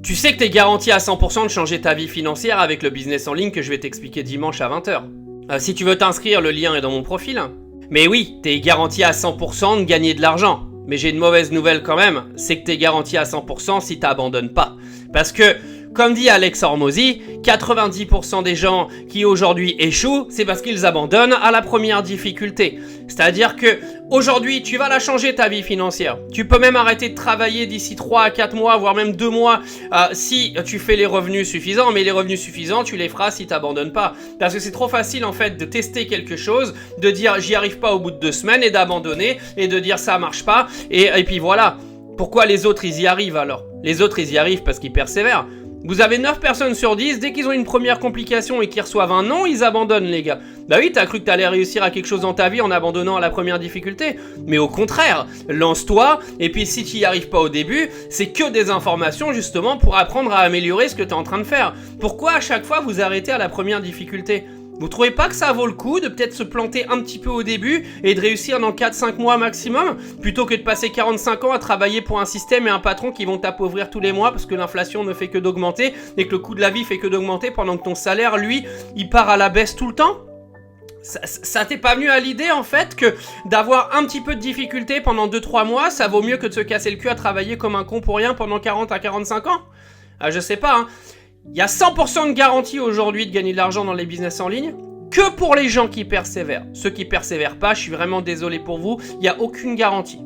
Tu sais que t'es garanti à 100% de changer ta vie financière avec le business en ligne que je vais t'expliquer dimanche à 20h. Si tu veux t'inscrire, le lien est dans mon profil. Mais oui, t'es garanti à 100% de gagner de l'argent. Mais j'ai une mauvaise nouvelle quand même, c'est que t'es garanti à 100% si t'abandonnes pas. Parce que, comme dit Alex Hormozy, 90% des gens qui aujourd'hui échouent, c'est parce qu'ils abandonnent à la première difficulté. C'est-à-dire que aujourd'hui, tu vas la changer ta vie financière. Tu peux même arrêter de travailler d'ici 3 à 4 mois, voire même 2 mois, si tu fais les revenus suffisants. Mais les revenus suffisants, tu les feras si tu n'abandonnes pas. Parce que c'est trop facile en fait de tester quelque chose, de dire j'y arrive pas au bout de 2 semaines et d'abandonner et de dire ça marche pas. Et puis voilà. Pourquoi les autres ils y arrivent alors? Les autres ils y arrivent parce qu'ils persévèrent. Vous avez 9 personnes sur 10, dès qu'ils ont une première complication et qu'ils reçoivent un non, ils abandonnent les gars. Bah oui, t'as cru que t'allais réussir à quelque chose dans ta vie en abandonnant à la première difficulté. Mais au contraire, lance-toi, et puis si tu n'y arrives pas au début, c'est que des informations justement pour apprendre à améliorer ce que t'es en train de faire. Pourquoi à chaque fois vous arrêtez à la première difficulté ? Vous trouvez pas que ça vaut le coup de peut-être se planter un petit peu au début et de réussir dans 4-5 mois maximum, plutôt que de passer 45 ans à travailler pour un système et un patron qui vont t'appauvrir tous les mois parce que l'inflation ne fait que d'augmenter et que le coût de la vie fait que d'augmenter pendant que ton salaire, lui, il part à la baisse tout le temps ? Ça t'est pas venu à l'idée en fait que d'avoir un petit peu de difficulté pendant 2-3 mois, ça vaut mieux que de se casser le cul à travailler comme un con pour rien pendant 40 à 45 ans ? Je sais pas, hein. Il y a 100% de garantie aujourd'hui de gagner de l'argent dans les business en ligne que pour les gens qui persévèrent. Ceux qui persévèrent pas, je suis vraiment désolé pour vous, il n'y a aucune garantie.